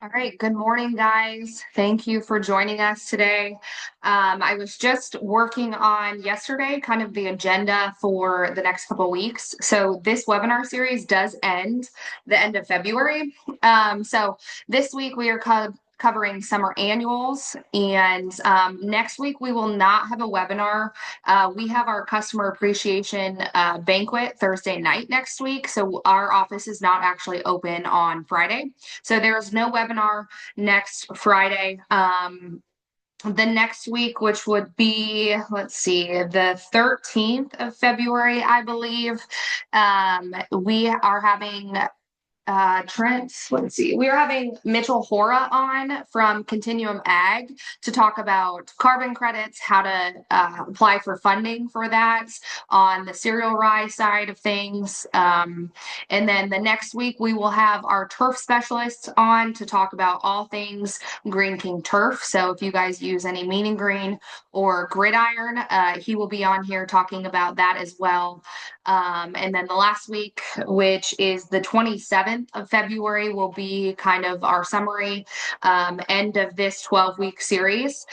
All right, good morning, guys. Thank you for joining us today. I was just working on yesterday kind of the agenda for the next couple of weeks. So this webinar series does end the end of February. So this week we are covering summer annuals, and next week we will not have a webinar. We have our customer appreciation banquet Thursday night next week, so our office is not actually open on Friday. So there is no webinar next Friday. The next week, which would be, let's see, the 13th of February, I believe, we are having Trent, let's see, we are having Mitchell Hora on from Continuum Ag to talk about carbon credits, how to apply for funding for that on the cereal rye side of things. And then the next week, we will have our turf specialists on to talk about all things Green King turf. So if you guys use any Mean & Green or Gridiron, he will be on here talking about that as well. And then the last week, which is the 27th of February, will be kind of our summary end of this 12-week series.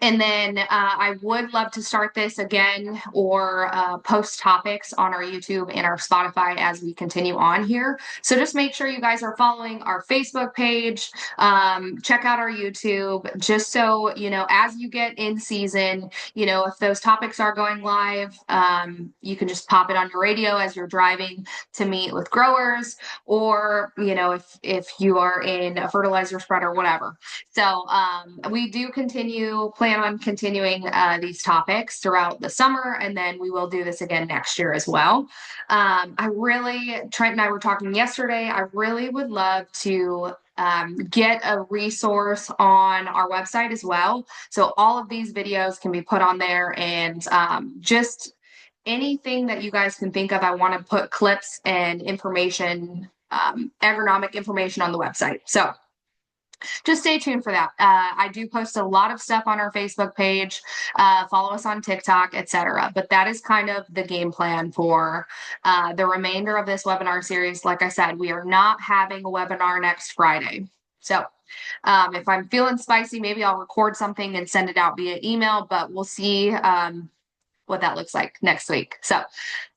And then I would love to start this again or post topics on our YouTube and our Spotify as we continue on here. So just make sure you guys are following our Facebook page. Check out our YouTube, just so, as you get in season, if those topics are going live, you can just pop it on your radio as you're driving to meet with growers, or, if you are in a fertilizer spread or whatever. So we do plan on continuing these topics throughout the summer, and then we will do this again next year as well. Trent and I were talking yesterday, I really would love to get a resource on our website as well. So all of these videos can be put on there, and just anything that you guys can think of, I want to put clips and information, agronomic information on the website. So just stay tuned for that. I do post a lot of stuff on our Facebook page. Follow us on TikTok, etc. But that is kind of the game plan for the remainder of this webinar series. Like I said, we are not having a webinar next Friday. So if I'm feeling spicy, maybe I'll record something and send it out via email, but we'll see what that looks like next week. So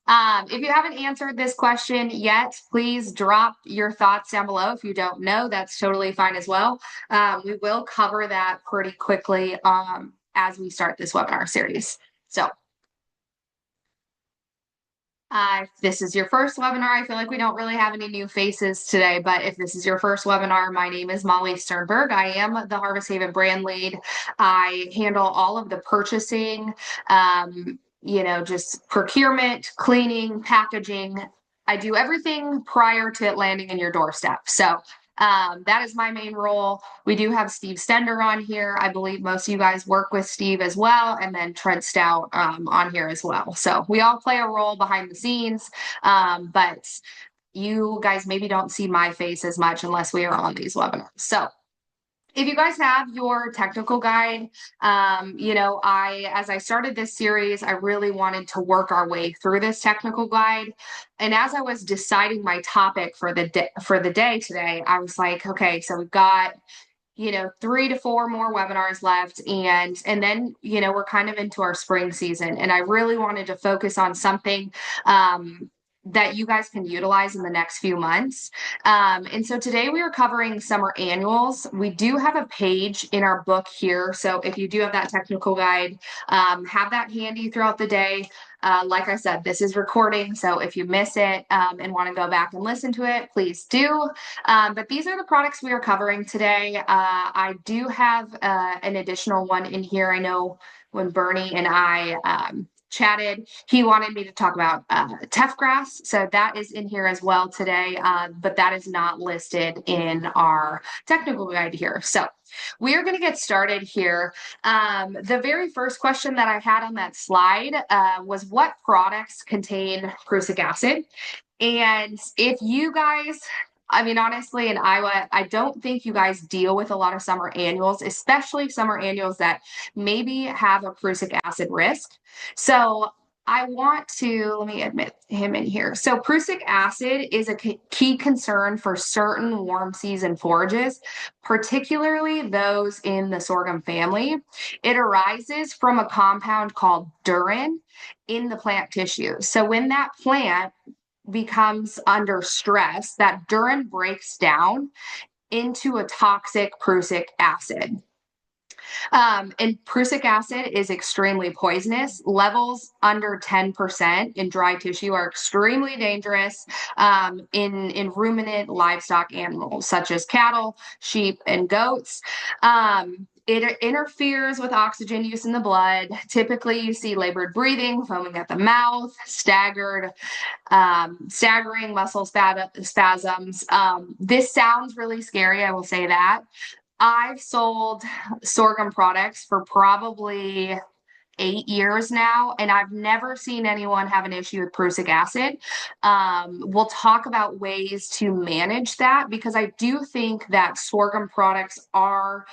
if you haven't answered this question yet, please drop your thoughts down below. If you don't know, that's totally fine as well. We will cover that pretty quickly as we start this webinar series. So if this is your first webinar, I feel like we don't really have any new faces today, but if this is your first webinar, my name is Molly Sternberg. I am the Harvest Haven brand lead. I handle all of the purchasing, just procurement, cleaning, packaging. I do everything prior to it landing in your doorstep. So that is my main role. We do have Steve Stender on here. I believe most of you guys work with Steve as well, and then Trent Stout on here as well. So we all play a role behind the scenes, but you guys maybe don't see my face as much unless we are on these webinars. So if you guys have your technical guide, as I started this series, I really wanted to work our way through this technical guide. And as I was deciding my topic for the day today, I was like, okay, so we've got 3 to 4 more webinars left, and then we're kind of into our spring season, and I really wanted to focus on something that you guys can utilize in the next few months. And so today we are covering summer annuals. We do have a page in our book here. So if you do have that technical guide, have that handy throughout the day. Like I said, this is recording, so if you miss it and want to go back and listen to it, please do. But these are the products we are covering today. I do have an additional one in here. I know when Bernie and I chatted, he wanted me to talk about teff grass, so that is in here as well today, but that is not listed in our technical guide here. So we are going to get started here. The very first question that I had on that slide was, what products contain prussic acid? And if you guys, honestly, in Iowa, I don't think you guys deal with a lot of summer annuals, especially summer annuals that maybe have a prussic acid risk. So I want to, let me admit him in here. So prussic acid is a key concern for certain warm season forages, particularly those in the sorghum family. It arises from a compound called durin in the plant tissue. So when that plant becomes under stress, that durin breaks down into a toxic prussic acid. And prussic acid is extremely poisonous. Levels under 10% in dry tissue are extremely dangerous in ruminant livestock animals, such as cattle, sheep, and goats. It interferes with oxygen use in the blood. Typically, you see labored breathing, foaming at the mouth, staggering muscle spasms. This sounds really scary, I will say that. I've sold sorghum products for probably 8 years now, and I've never seen anyone have an issue with prussic acid. We'll talk about ways to manage that because I do think that sorghum products are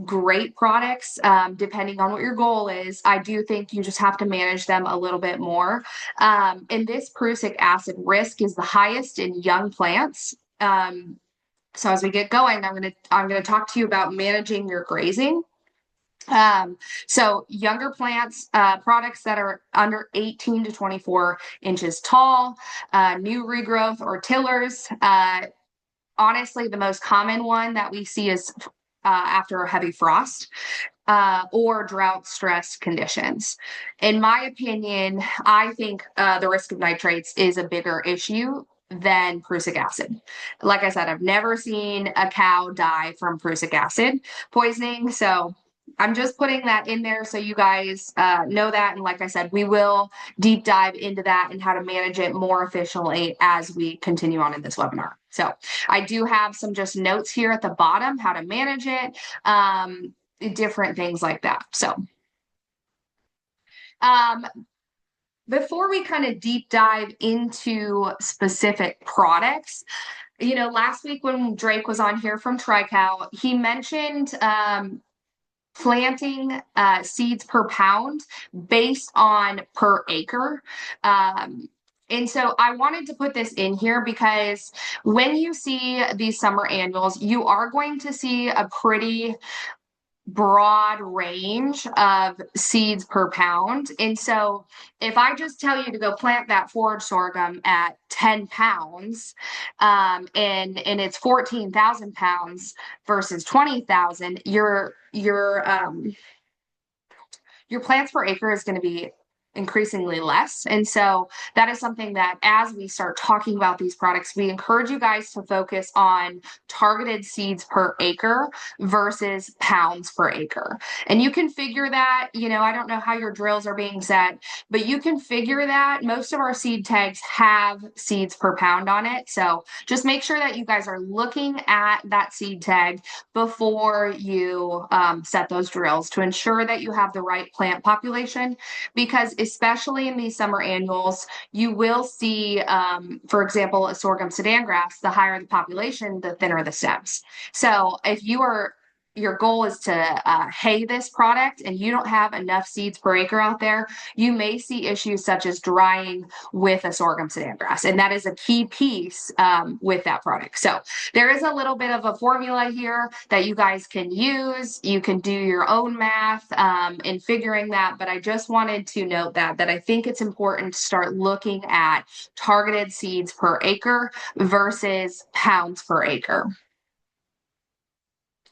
great products, depending on what your goal is. I do think you just have to manage them a little bit more. And this prussic acid risk is the highest in young plants. So as we get going, I'm gonna talk to you about managing your grazing. So younger plants, products that are under 18 to 24 inches tall, new regrowth or tillers. Honestly, the most common one that we see is after a heavy frost. Or drought stress conditions. In my opinion, I think the risk of nitrates is a bigger issue than prussic acid. Like I said, I've never seen a cow die from prussic acid poisoning. So I'm just putting that in there so you guys know that. And like I said, we will deep dive into that and how to manage it more efficiently as we continue on in this webinar. So I do have some just notes here at the bottom, how to manage it, different things like that. So before we kind of deep dive into specific products, last week when Drake was on here from TriCal, he mentioned planting seeds per pound based on per acre. And so I wanted to put this in here because when you see these summer annuals, you are going to see a pretty broad range of seeds per pound. And so if I just tell you to go plant that forage sorghum at 10 pounds, and it's 14,000 pounds versus 20,000, your plants per acre is going to be increasingly less. And so that is something that as we start talking about these products, we encourage you guys to focus on targeted seeds per acre versus pounds per acre. And you can figure that, I don't know how your drills are being set, but you can figure that. Most of our seed tags have seeds per pound on it. So just make sure that you guys are looking at that seed tag before you set those drills to ensure that you have the right plant population, because especially in these summer annuals, you will see, for example, a sorghum-sudangrass, the higher the population, the thinner the stems. So if your goal is to hay this product and you don't have enough seeds per acre out there, you may see issues such as drying with a sorghum-sudangrass. And that is a key piece with that product. So there is a little bit of a formula here that you guys can use. You can do your own math in figuring that, but I just wanted to note that I think it's important to start looking at targeted seeds per acre versus pounds per acre.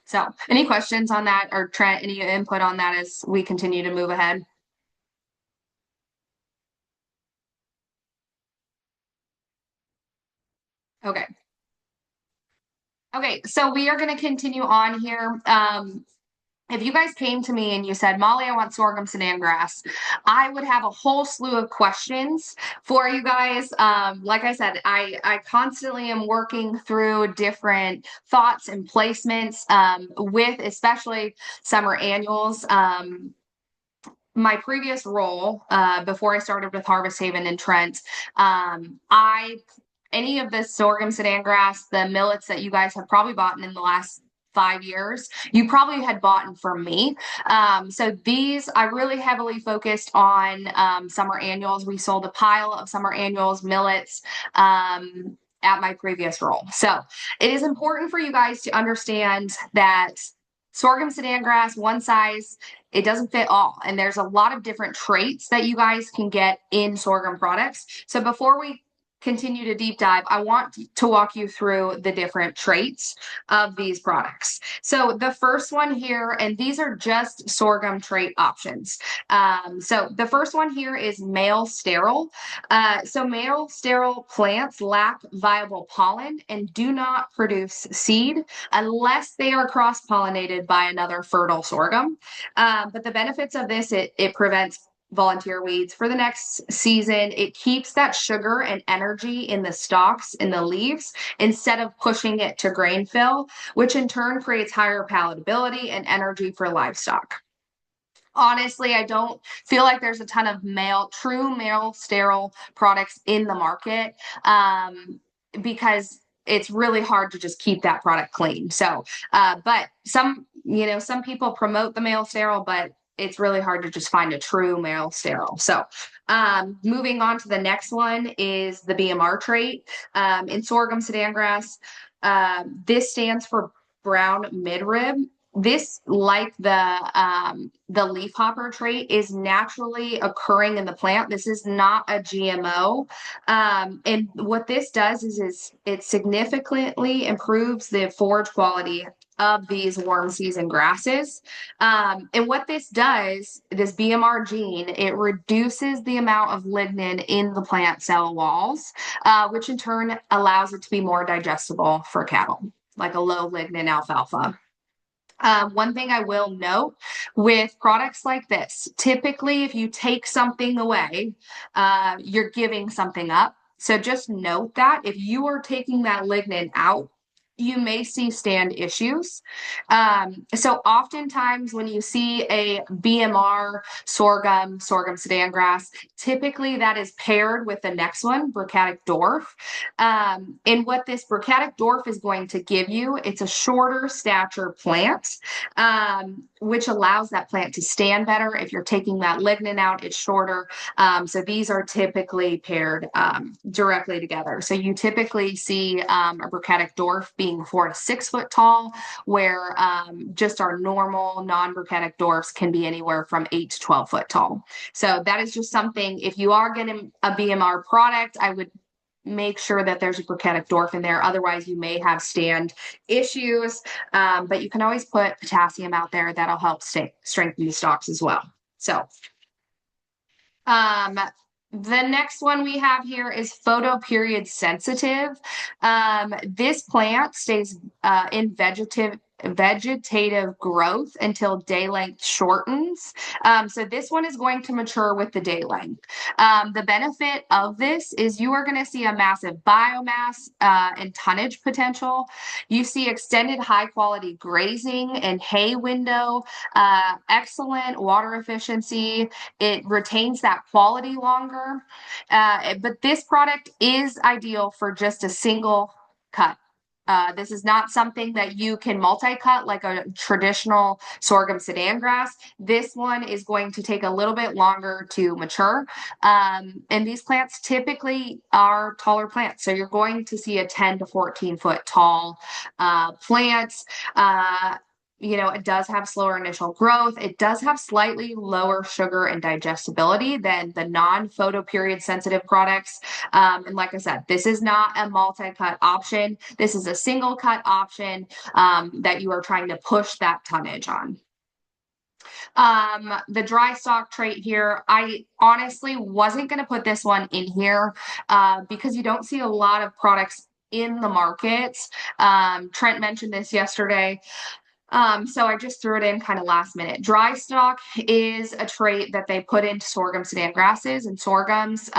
So any questions on that, or Trent, any input on that as we continue to move ahead? Okay. Okay, so we are going to continue on here. If you guys came to me and you said, Molly, I want sorghum-sudangrass, I would have a whole slew of questions for you guys. Like I said, I constantly am working through different thoughts and placements with especially summer annuals. My previous role, before I started with Harvest Haven and Trent, any of the sorghum-sudangrass, the millets that you guys have probably bought in the last 5 years, you probably had bought from me. So these, I really heavily focused on summer annuals. We sold a pile of summer annuals, millets, at my previous role. So it is important for you guys to understand that sorghum-sudangrass, one size, it doesn't fit all. And there's a lot of different traits that you guys can get in sorghum products. So before we continue to deep dive, I want to walk you through the different traits of these products. So the first one here, and these are just sorghum trait options. So the first one here is male sterile. So male sterile plants lack viable pollen and do not produce seed unless they are cross-pollinated by another fertile sorghum. But the benefits of this, it prevents volunteer weeds for the next season. It keeps that sugar and energy in the stalks, in the leaves, instead of pushing it to grain fill, which in turn creates higher palatability and energy for livestock. Honestly, I don't feel like there's a ton of true male sterile products in the market, because it's really hard to just keep that product clean. So, but some people promote the male sterile, but it's really hard to just find a true male sterile. So, moving on to the next one is the BMR trait. In sorghum-sudangrass, this stands for brown midrib. This, like the leafhopper trait, is naturally occurring in the plant. This is not a GMO. And what this does is it significantly improves the forage quality of these warm season grasses. And what this does, this BMR gene, it reduces the amount of lignin in the plant cell walls, which in turn allows it to be more digestible for cattle, like a low lignin alfalfa. One thing I will note with products like this, typically if you take something away, you're giving something up. So just note that if you are taking that lignin out, you may see stand issues. So oftentimes when you see a BMR sorghum-sudangrass, typically that is paired with the next one, Brocadic dwarf. And what this Brocadic dwarf is going to give you, it's a shorter stature plant, which allows that plant to stand better. If you're taking that lignin out, it's shorter. So these are typically paired directly together. So you typically see a Brocadic dwarf being 4 to 6 foot tall, where just our normal non-Brocadic dwarfs can be anywhere from 8 to 12 foot tall. So that is just something, if you are getting a BMR product, I would make sure that there's a Brocadic dwarf in there. Otherwise, you may have stand issues, but you can always put potassium out there. That'll help strengthen the stalks as well. So, the next one we have here is photoperiod sensitive. This plant stays in vegetative growth until day length shortens. So this one is going to mature with the day length. The benefit of this is you are going to see a massive biomass and tonnage potential. You see extended high quality grazing and hay window, excellent water efficiency. It retains that quality longer. But this product is ideal for just a single cut. This is not something that you can multi-cut like a traditional sorghum-sudangrass. This one is going to take a little bit longer to mature. And these plants typically are taller plants. So you're going to see a 10 to 14 foot tall plants. It does have slower initial growth. It does have slightly lower sugar and digestibility than the non-photoperiod sensitive products. And like I said, this is not a multi-cut option. This is a single cut option that you are trying to push that tonnage on. The dry stock trait here, I honestly wasn't going to put this one in here because you don't see a lot of products in the markets. Trent mentioned this yesterday. So I just threw it in kind of last minute. Dry stock is a trait that they put into sorghum-sudangrasses and sorghums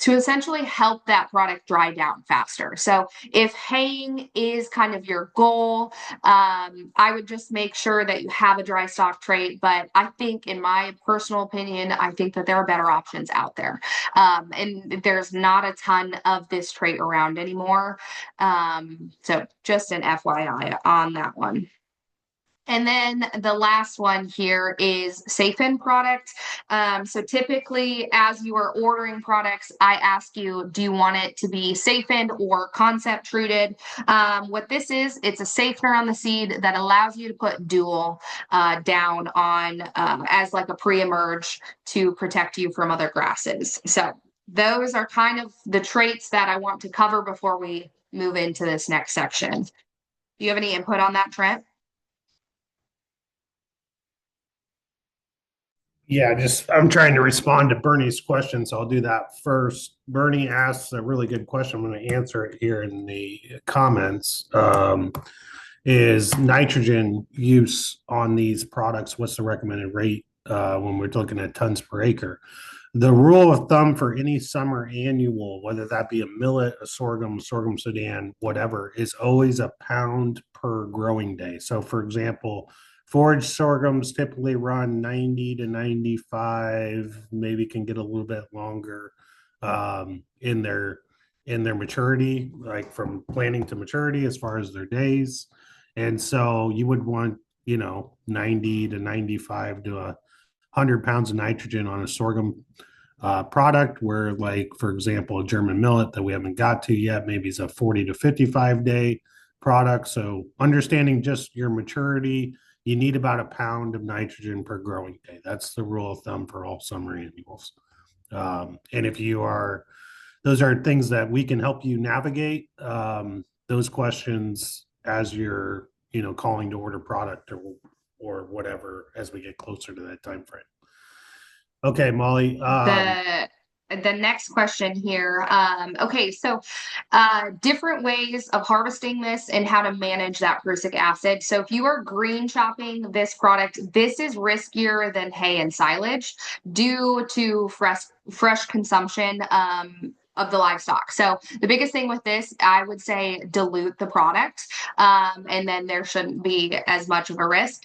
to essentially help that product dry down faster. So if haying is kind of your goal, I would just make sure that you have a dry stock trait. But I think, in my personal opinion, I think that there are better options out there. And there's not a ton of this trait around anymore. So just an FYI on that one. And then the last one here is safe in product. So typically, as you are ordering products, I ask you, do you want it to be safe in or concept treated? What this is, it's a safener on the seed that allows you to put dual down on as like a pre-emerge to protect you from other grasses. So those are kind of the traits that I want to cover before we move into this next section. Do you have any input on that, Trent? Yeah, just I'm trying to respond to Bernie's question, so I'll do that first. Bernie asks a really good question. I'm going to answer it here in the comments. Is nitrogen use on these products? What's the recommended rate when we're looking at tons per acre? The rule of thumb for any summer annual, whether that be a millet, a sorghum Sudan, whatever, is always a pound per growing day. So, for example, forage sorghums typically run 90 to 95, maybe can get a little bit longer in their maturity, like from planting to maturity as far as their days. And so you would want, 90 to 95 to 100 pounds of nitrogen on a sorghum product, where, like, for example, a German millet that we haven't got to yet, maybe is a 40 to 55 day product. So understanding just your maturity, you need about a pound of nitrogen per growing day. That's the rule of thumb for all summer annuals. And if you are, those are things that we can help you navigate those questions as you're, calling to order product or whatever as we get closer to that time frame. Okay, Molly. The next question here. Okay, so different ways of harvesting this and how to manage that prussic acid. So if you are green chopping this product, this is riskier than hay and silage due to fresh consumption of the livestock. So the biggest thing with this, I would say dilute the product, and then there shouldn't be as much of a risk.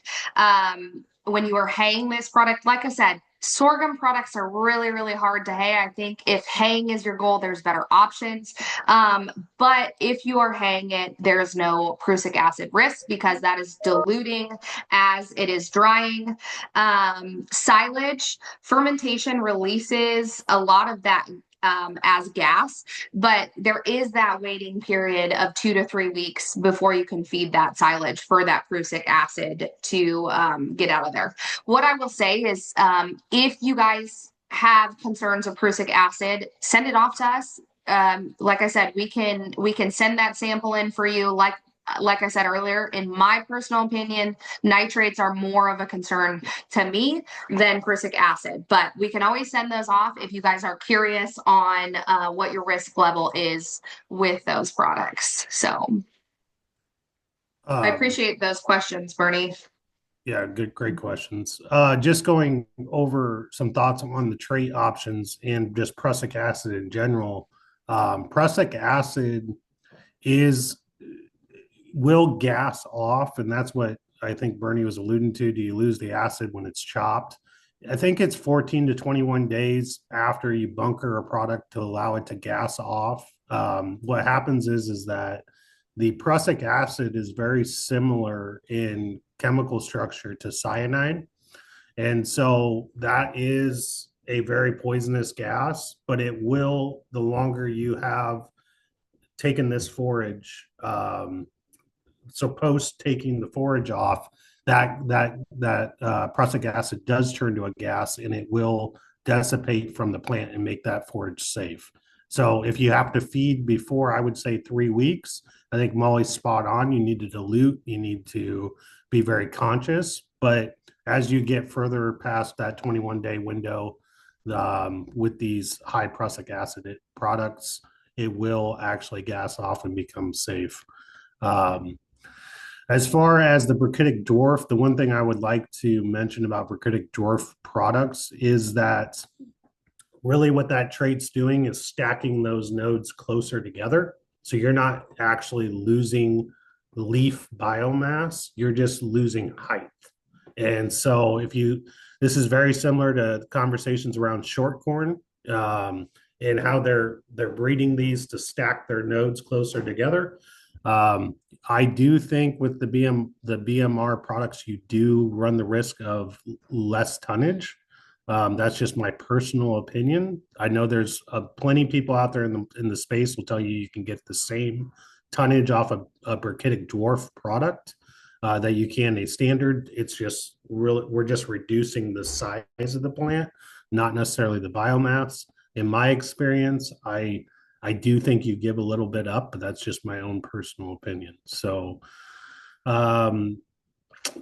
When you are haying this product, like I said, sorghum products are really, really hard to hay. I think if haying is your goal, there's better options. But if you are haying it, there's no prussic acid risk because that is diluting as it is drying. Silage fermentation releases a lot of that as gas, but there is that waiting period of 2 to 3 weeks before you can feed that silage for that prussic acid to get out of there. What I will say is, if you guys have concerns of prussic acid, send it off to us. Like I said, we can send that sample in for you. Like I said earlier, in my personal opinion, nitrates are more of a concern to me than prussic acid. But we can always send those off if you guys are curious on what your risk level is with those products. So I Um, appreciate those questions, Bernie. yeah, good, great questions. Just going over some thoughts on the trait options and just prussic acid in general. Prussic acid is will gas off, and that's what I think Bernie was alluding to. Do you lose the acid when it's chopped? I think it's 14 to 21 days after you bunker a product to allow it to gas off. What happens is that the prussic acid is very similar in chemical structure to cyanide. And so that is a very poisonous gas, but it will, the longer you have taken this forage, so post taking the forage off, that prussic acid does turn to a gas, and it will dissipate from the plant and make that forage safe. So if you have to feed before, I would say 3 weeks. I think Molly's spot on. You need to dilute. You need to be very conscious. But as you get further past that 21-day window, with these high prussic acid products, it will actually gas off and become safe. Um, as far as the Brachytic dwarf, the one thing I would like to mention about Brachytic dwarf products is that really what that trait's doing is stacking those nodes closer together. So you're not actually losing leaf biomass, you're just losing height. And so this is very similar to conversations around short corn, and how they're breeding these to stack their nodes closer together. Um, I do think with the BMR products, you do run the risk of less tonnage. That's just my personal opinion. I know there's plenty of people out there in the space will tell you you can get the same tonnage off a brachytic dwarf product that you can a standard. It's just really we're just reducing the size of the plant, not necessarily the biomass. In my experience, I do think you give a little bit up, but that's just my own personal opinion. So, um,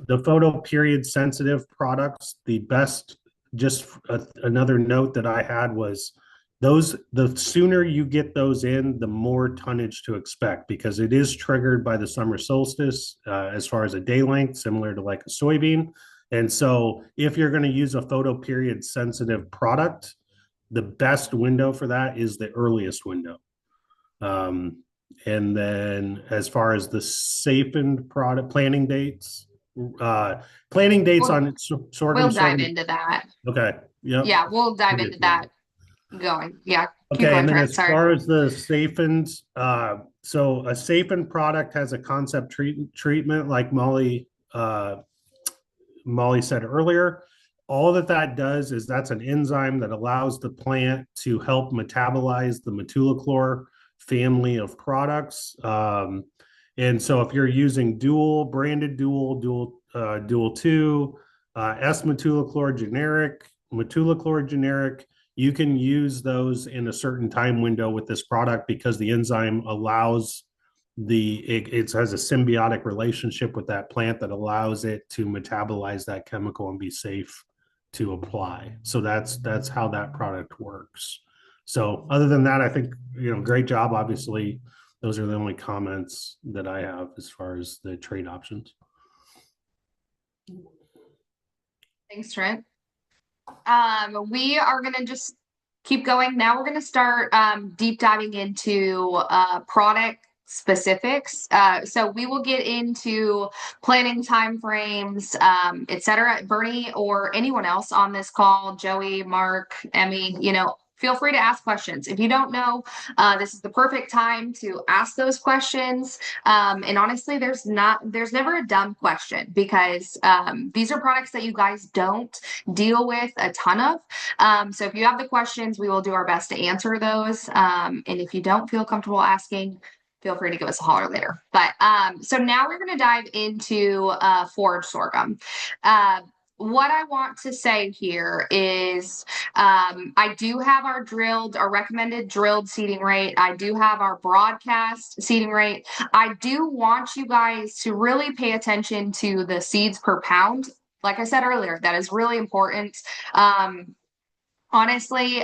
the photo period sensitive products, the best, another note that I had was the sooner you get those in, the more tonnage to expect because it is triggered by the summer solstice as far as a day length, similar to like a soybean. And so, if you're going to use a photo period sensitive product, the best window for that is the earliest window. Um, and then as far as the sapened product uh, planting dates We'll, on we'll dive sorghum. into that. Okay. Yep. Yeah, we'll dive We'll get into to that. that going. Yeah, keep Okay. going, And then Trent. as Sorry. far as the sapened, so a sapened product has a concept treatment like Molly said earlier. All that does is that's an enzyme that allows the plant to help metabolize the metolachlor family of products. And so if you're using dual 2, metolachlor generic, you can use those in a certain time window with this product because the enzyme allows it has a symbiotic relationship with that plant that allows it to metabolize that chemical and be safe to apply. So that's how that product works. So other than that, I think great job. Obviously, those are the only comments that I have as far as the trade options. Thanks, Trent. We are going to just keep going. Now we're going to start deep diving into product specifics. So we will get into planning timeframes, etc. Bernie or anyone else on this call, Joey, Mark, Emmy, feel free to ask questions. If you don't know, this is the perfect time to ask those questions. And honestly, there's never a dumb question because these are products that you guys don't deal with a ton of. So if you have the questions, we will do our best to answer those. And if you don't feel comfortable asking, feel free to give us a holler later. But so now we're going to dive into forage sorghum. What I want to say here is I do have our recommended drilled seeding rate. I do have our broadcast seeding rate. I do want you guys to really pay attention to the seeds per pound. Like I said earlier, that is really important. Honestly,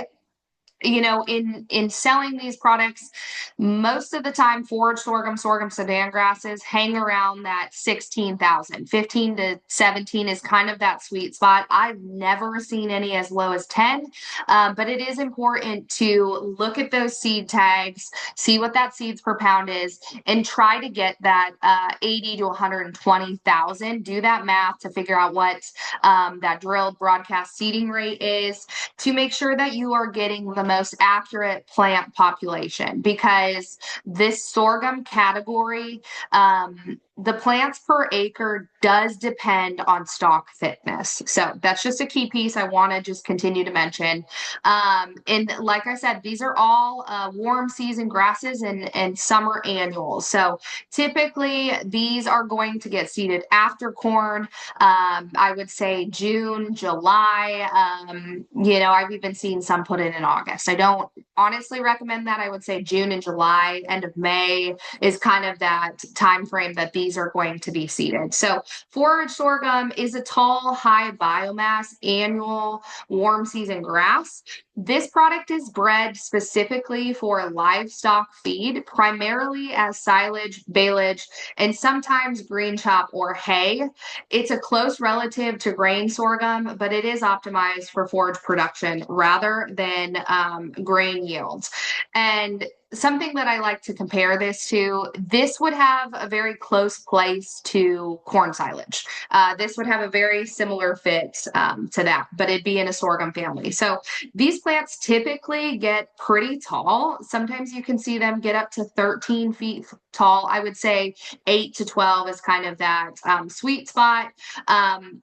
in selling these products, most of the time forage sorghum-sudan grasses hang around that 16,000. 15 to 17 is kind of that sweet spot. I've never seen any as low as 10, but it is important to look at those seed tags, see what that seeds per pound is, and try to get that 80 to 120,000. Do that math to figure out what that drilled broadcast seeding rate is to make sure that you are getting the most accurate plant population because this sorghum category, the plants per acre does depend on stalk thickness. So that's just a key piece I want to just continue to mention. And like I said, these are all warm season grasses and summer annuals. So typically these are going to get seeded after corn. I would say June, July. I've even seen some put in August. I don't honestly recommend that. I would say June and July, end of May is kind of that time frame that these are going to be seeded. So forage sorghum is a tall, high biomass annual warm season grass. This product is bred specifically for livestock feed, primarily as silage, baleage, and sometimes green chop or hay. It's a close relative to grain sorghum, but it is optimized for forage production rather than grain yields. And something that I like to compare this to, this would have a very close place to corn silage. This would have a very similar fit to that, but it'd be in a sorghum family. So these plants typically get pretty tall. Sometimes you can see them get up to 13 feet tall. I would say 8 to 12 is kind of that sweet spot.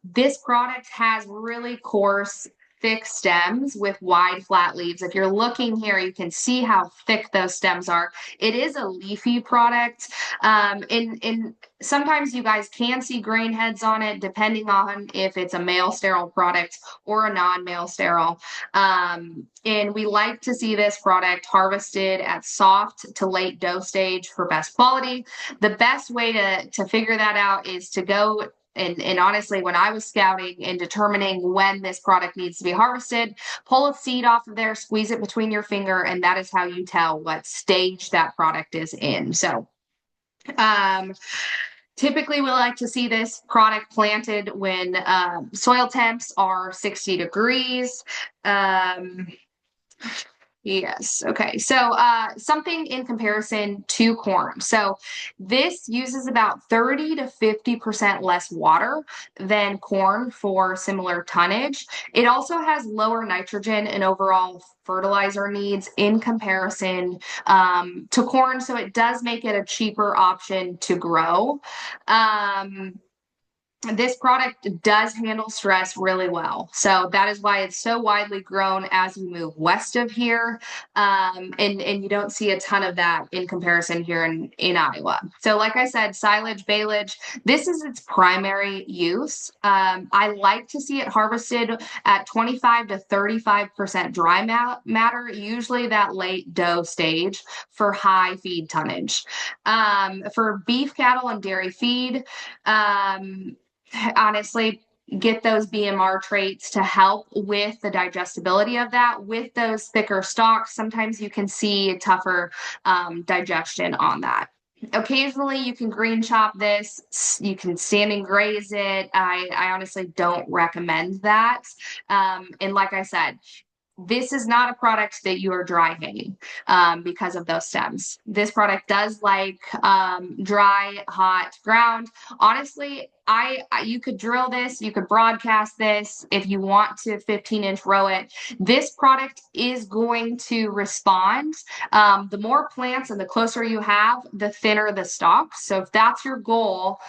This product has really coarse, thick stems with wide flat leaves. If you're looking here, you can see how thick those stems are. It is a leafy product. In sometimes you guys can see grain heads on it, depending on if it's a male sterile product or a non-male sterile. And we like to see this product harvested at soft to late dough stage for best quality. The best way to figure that out is to go and honestly, when I was scouting and determining when this product needs to be harvested, pull a seed off of there, squeeze it between your finger, and that is how you tell what stage that product is in. So, typically, we like to see this product planted when soil temps are 60 degrees. Yes. Okay. So something in comparison to corn. So this uses about 30 to 50% less water than corn for similar tonnage. It also has lower nitrogen and overall fertilizer needs in comparison to corn. So it does make it a cheaper option to grow. This product does handle stress really well. So that is why it's so widely grown as you move west of here. And you don't see a ton of that in comparison here in Iowa. So like I said, silage, baleage, this is its primary use. I like to see it harvested at 25 to 35% dry matter, usually that late dough stage for high feed tonnage. For beef, cattle, and dairy feed, honestly, get those BMR traits to help with the digestibility of that. With those thicker stalks, sometimes you can see tougher digestion on that. Occasionally, you can green chop this. You can stand and graze it. I honestly don't recommend that. And like I said, this is not a product that you are dry hanging because of those stems. This product does like dry, hot ground. Honestly, you could drill this, you could broadcast this if you want to 15-inch row it. This product is going to respond. The more plants and the closer you have, the thinner the stalks. So if that's your goal,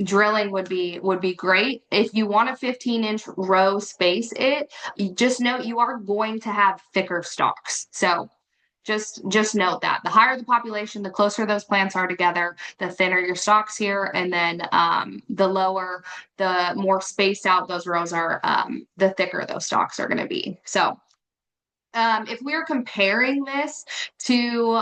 drilling would be great. If you want a 15-inch row space it, you just note you are going to have thicker stalks. So just note that the higher the population, the closer those plants are together, the thinner your stalks here, and then the more spaced out those rows are, the thicker those stalks are going to be. So if we're comparing this to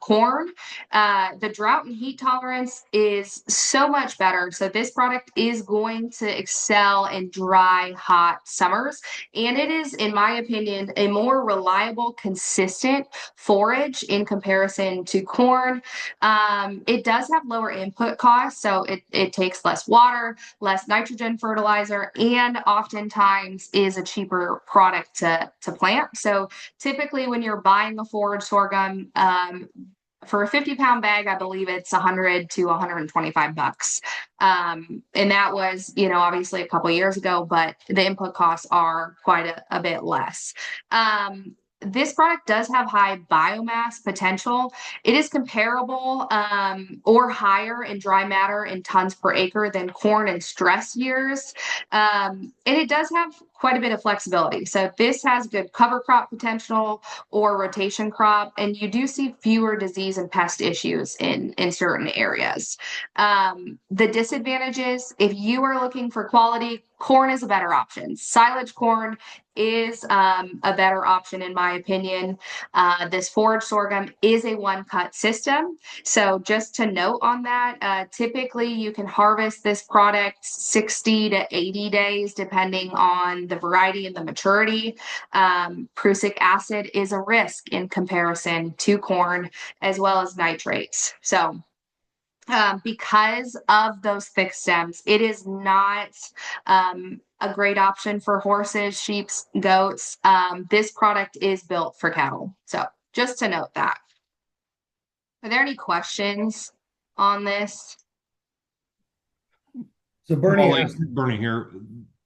corn, the drought and heat tolerance is so much better. So this product is going to excel in dry, hot summers. And it is, in my opinion, a more reliable, consistent forage in comparison to corn. It does have lower input costs, so it takes less water, less nitrogen fertilizer, and oftentimes is a cheaper product to plant. So typically when you're buying a forage sorghum, for a 50-pound bag, I believe it's 100 to 125 bucks. And that was, obviously a couple years ago, but the input costs are quite a bit less. This product does have high biomass potential. It is comparable or higher in dry matter in tons per acre than corn in stress years. And it does have quite a bit of flexibility. So this has good cover crop potential or rotation crop, and you do see fewer disease and pest issues in certain areas. The disadvantages, if you are looking for quality, corn is a better option. Silage corn is a better option in my opinion. This forage sorghum is a one-cut system. So just to note on that, typically you can harvest this product 60 to 80 days depending on the variety and the maturity. Prussic acid is a risk in comparison to corn as well as nitrates. So because of those thick stems, it is not a great option for horses, sheep, goats. This product is built for cattle. So just to note that. Are there any questions on this? So Bernie here.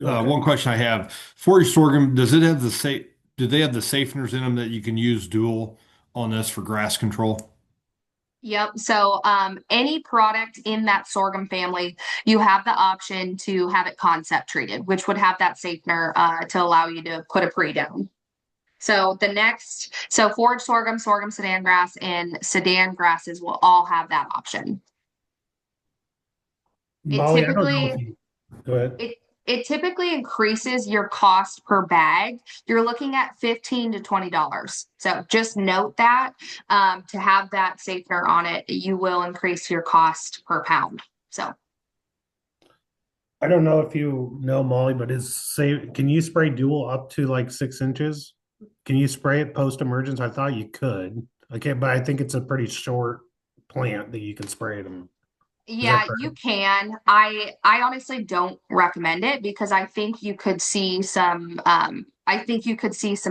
Okay. One question I have: forage sorghum, does it have the safe? Do they have the safeners in them that you can use dual on this for grass control? Yep. So any product in that sorghum family, you have the option to have it concept treated, which would have that safener to allow you to put a pre down. So forage sorghum, sorghum sudan grass, and sudan grasses will all have that option. It Molly, I don't know if typically you go ahead. it it typically increases your cost per bag. You're looking at $15 to $20. So just note that to have that safener on it, you will increase your cost per pound. So I don't know if you know Molly, but is say can you spray dual up to like 6 inches? Can you spray it post emergence? I thought you could. Okay, but I think it's a pretty short plant that you can spray them. Is that yeah, you correct? can. I honestly don't recommend it because I think you could see some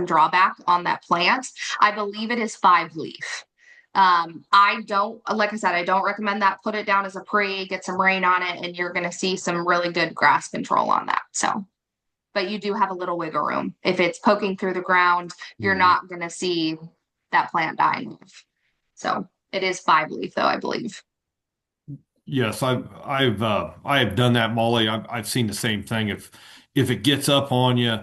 drawback on that plant. I believe it is 5 leaf. I don't, like I said, I don't recommend that. Put it down as a pre, get some rain on it, and you're gonna see some really good grass control on that. So, but you do have a little wiggle room. If it's poking through the ground, you're Mhm. not gonna see that plant dying off. So it is 5 leaf though, I believe. Yes, I have done that, Molly. I've seen the same thing. If it gets up on you,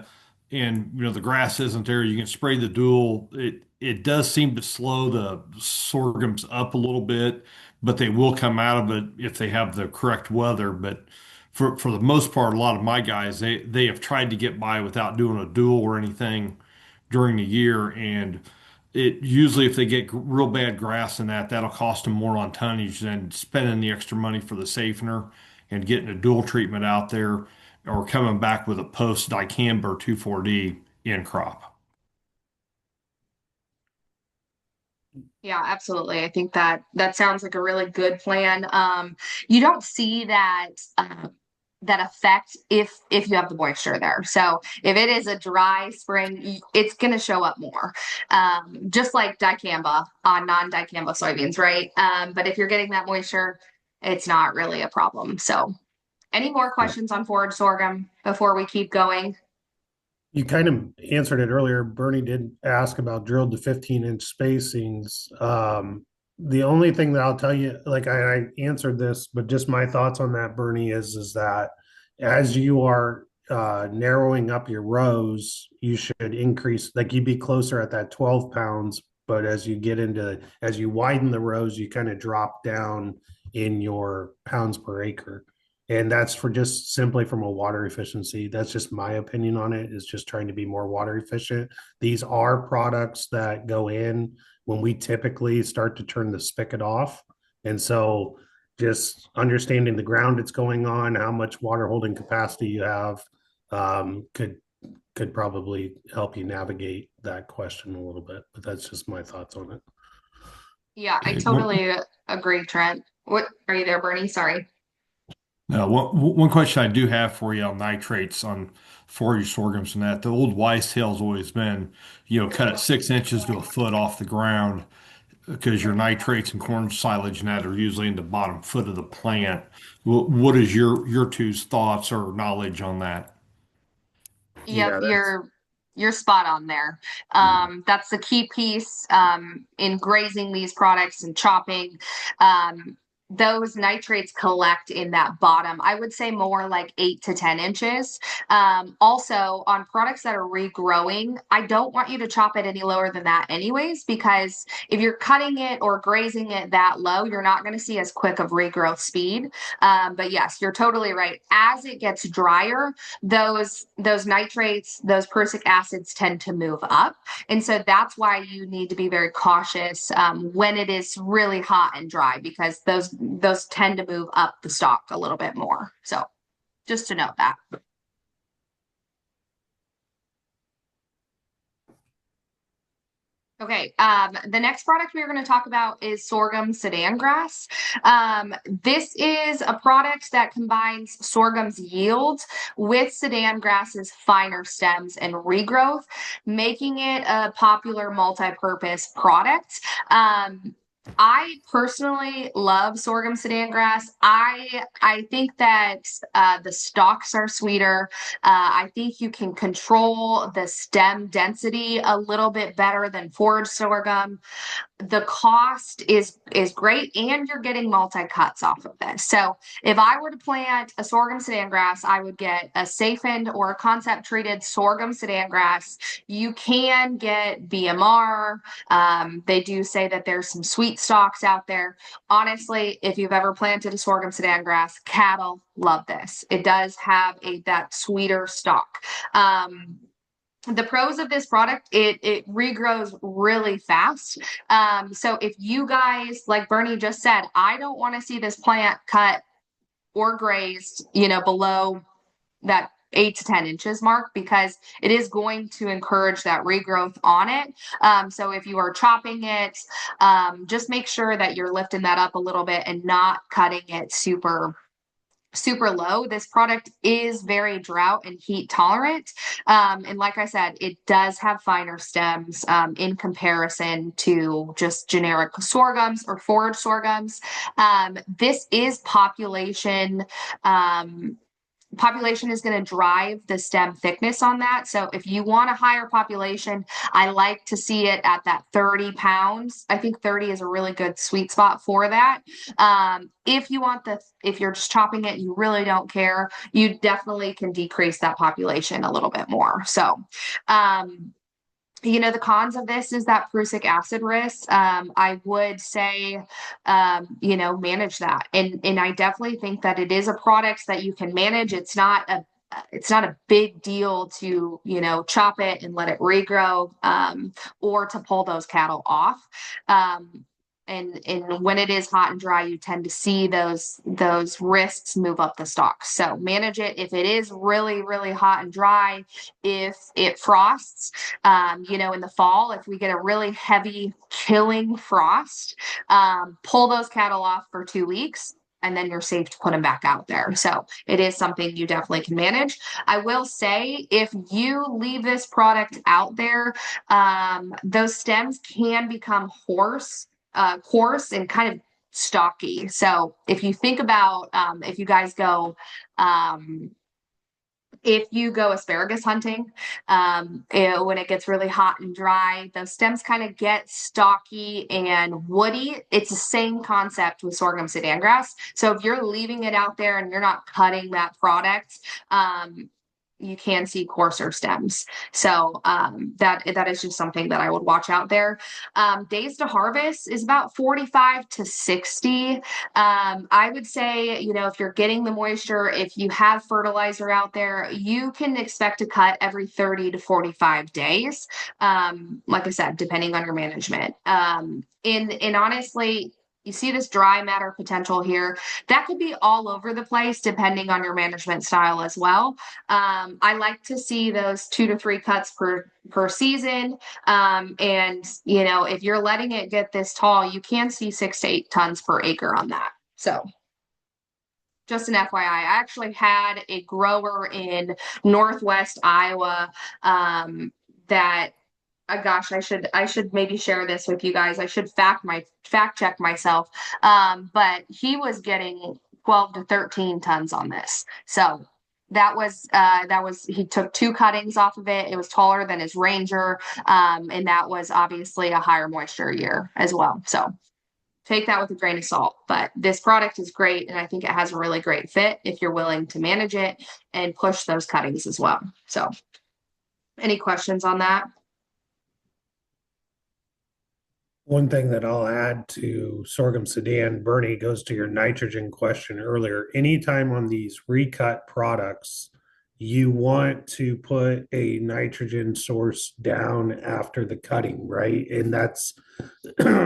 and the grass isn't there, you can spray the dual. It does seem to slow the sorghums up a little bit, but they will come out of it if they have the correct weather. But for the most part, a lot of my guys they have tried to get by without doing a dual or anything during the year, and it usually if they get real bad grass in that'll cost them more on tonnage than spending the extra money for the safener and getting a dual treatment out there or coming back with a post dicamba 2,4-D in crop. Yeah, absolutely. I think that that sounds like a really good plan. You don't see that effect if you have the moisture there. So if it is a dry spring, it's going to show up more, just like dicamba on non-dicamba soybeans, right? But if you're getting that moisture, it's not really a problem. So, any more questions on forage sorghum before we keep going? You kind of answered it earlier. Bernie did ask about drilled to 15-inch spacings. The only thing that I'll tell you, like I answered this, but just my thoughts on that, Bernie, is that as you are narrowing up your rows, you should increase, like you'd be closer at that 12 pounds, but as you widen the rows, you kind of drop down in your pounds per acre. And that's for just simply from a water efficiency. That's just my opinion on it, is just trying to be more water efficient. These are products that go in when we typically start to turn the spigot off. And so just understanding the ground it's going on, how much water holding capacity you have, could probably help you navigate that question a little bit. But that's just my thoughts on it. Yeah, I Okay. totally agree, Trent. What are you there, Bernie? Sorry. One question I do have for you on nitrates on forage sorghums and that the old wise tale's always been, cut it 6 inches to a foot off the ground because your nitrates and corn silage and that are usually in the bottom foot of the plant. What is your two's thoughts or knowledge on that? Yep, Yeah, that's you're spot on there. That's the key piece in grazing these products and chopping. Um, those nitrates collect in that bottom. I would say more like 8 to 10 inches. Also, on products that are regrowing, I don't want you to chop it any lower than that, anyways, because if you're cutting it or grazing it that low, you're not going to see as quick of regrowth speed. But yes, you're totally right. As it gets drier, those nitrates, those prussic acids tend to move up, and so that's why you need to be very cautious when it is really hot and dry because those tend to move up the stalk a little bit more. So just to note that. Okay, the next product we are going to talk about is sorghum-sudangrass. This is a product that combines sorghum's yield with sudangrass's finer stems and regrowth, making it a popular multi-purpose product. I personally love sorghum-sudangrass. I think that the stalks are sweeter. I think you can control the stem density a little bit better than forage sorghum. The cost is great, and you're getting multi-cuts off of this. So if I were to plant a sorghum sedan grass, I would get a safe-end or a concept treated sorghum sedan grass. You can get BMR. They do say that there's some sweet stalks out there. Honestly, if you've ever planted a sorghum sedan grass, cattle love this. It does have that sweeter stalk. The pros of this product, it regrows really fast. So if you guys, like Bernie just said, I don't want to see this plant cut or grazed, below that 8 to 10 inches mark, because it is going to encourage that regrowth on it. So if you are chopping it, just make sure that you're lifting that up a little bit and not cutting it super low. This product is very drought and heat tolerant. And like I said, it does have finer stems in comparison to just generic sorghums or forage sorghums. This is population is going to drive the stem thickness on that. So if you want a higher population, I like to see it at that 30 pounds. I think 30 is a really good sweet spot for that. If you're just chopping it, you really don't care, you definitely can decrease that population a little bit more. So, the cons of this is that prussic acid risk. I would say, manage that. And I definitely think that it is a product that you can manage. It's not a big deal to, chop it and let it regrow, or to pull those cattle off. And when it is hot and dry, you tend to see those risks move up the stalk. So manage it. If it is really, really hot and dry, if it frosts, in the fall, if we get a really heavy killing frost, pull those cattle off for 2 weeks, and then you're safe to put them back out there. So it is something you definitely can manage. I will say, if you leave this product out there, those stems can become coarse and kind of stocky. So if you think about, if you go asparagus hunting, when it gets really hot and dry, those stems kind of get stocky and woody. It's the same concept with sorghum sudangrass. So if you're leaving it out there and you're not cutting that product, you can see coarser stems. So that is just something that I would watch out there. Days to harvest is about 45 to 60. I would say, if you're getting the moisture, if you have fertilizer out there, you can expect to cut every 30 to 45 days. Like I said, depending on your management. And honestly, you see this dry matter potential here. That could be all over the place depending on your management style as well. I like to see those 2 to 3 cuts per season. And if you're letting it get this tall, you can see 6 to 8 tons per acre on that. So just an FYI, I actually had a grower in Northwest Iowa that gosh, I should maybe share this with you guys. I should fact check myself. But he was getting 12 to 13 tons on this. So that was he took 2 cuttings off of it. It was taller than his Ranger. And that was obviously a higher moisture year as well. So take that with a grain of salt. But this product is great, and I think it has a really great fit if you're willing to manage it and push those cuttings as well. So any questions on that? One thing that I'll add to sorghum Sudan, Bernie, goes to your nitrogen question earlier. Anytime on these recut products, you want to put a nitrogen source down after the cutting, right? And that's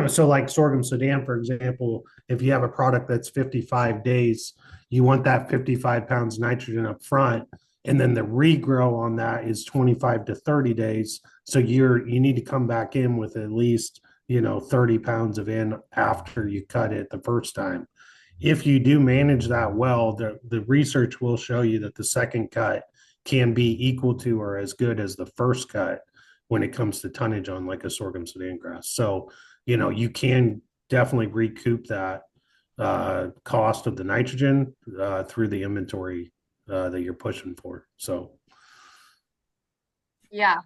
so like sorghum Sudan, for example, if you have a product that's 55 days, you want that 55 pounds nitrogen up front. And then the regrow on that is 25 to 30 days. So you need to come back in with at least 30 pounds of in after you cut it the first time. If you do manage that well, the research will show you that the second cut can be equal to or as good as the first cut when it comes to tonnage on like a sorghum Sudan grass. So, you can definitely recoup that cost of the nitrogen through the inventory that you're pushing for. So Yeah.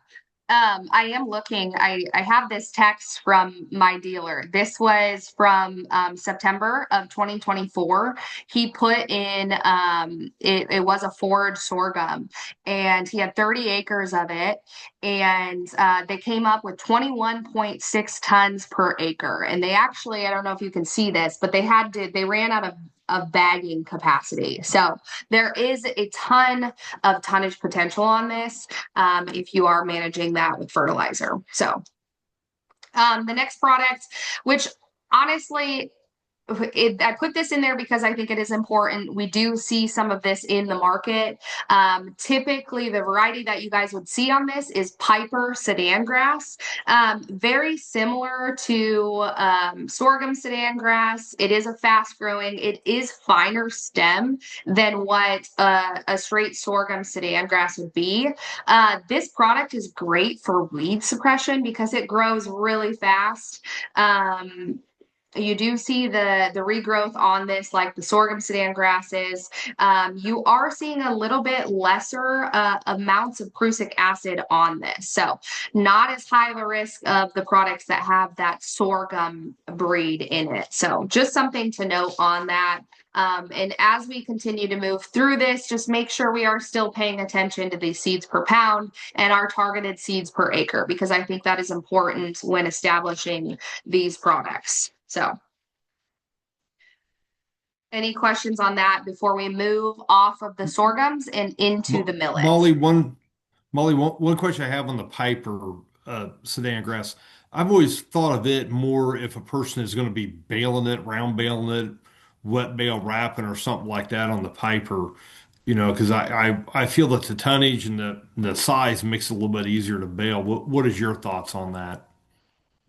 I am looking. I have this text from my dealer. This was from September of 2024. He put in it was a forage sorghum, and he had 30 acres of it, and they came up with 21.6 tons per acre. And they actually, I don't know if you can see this, but they ran out of bagging capacity. So there is a ton of tonnage potential on this if you are managing that with fertilizer. So the next product, which honestly, I put this in there because I think it is important. We do see some of this in the market. Typically, the variety that you guys would see on this is Piper-sudangrass. Very similar to sorghum-sudangrass. It is a fast growing, it is finer stem than what a straight sorghum-sudangrass would be. This product is great for weed suppression because it grows really fast. You do see the regrowth on this, like the sorghum-sudan grasses. You are seeing a little bit lesser amounts of prussic acid on this, so not as high of a risk of the products that have that sorghum breed in it. So just something to note on that. And as we continue to move through this, just make sure we are still paying attention to these seeds per pound and our targeted seeds per acre, because I think that is important when establishing these products. So any questions on that before we move off of the sorghums and into the millets? Molly, one question I have on the Piper sedan grass. I've always thought of it more if a person is going to be baling it, round baling it, wet bale wrapping or something like that on the Piper, because I feel that the tonnage and the size makes it a little bit easier to bale. What is your thoughts on that?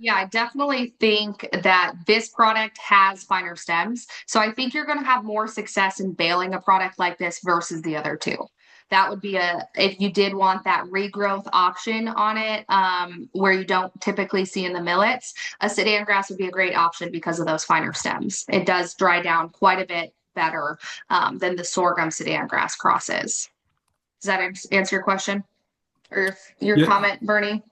Yeah, I definitely think that this product has finer stems. So I think you're going to have more success in baling a product like this versus the other two. That would be if you did want that regrowth option on it, where you don't typically see in the millets, a sedan grass would be a great option because of those finer stems. It does dry down quite a bit better than the sorghum sedan grass crosses. Does that answer your question or your Yeah, comment, Bernie?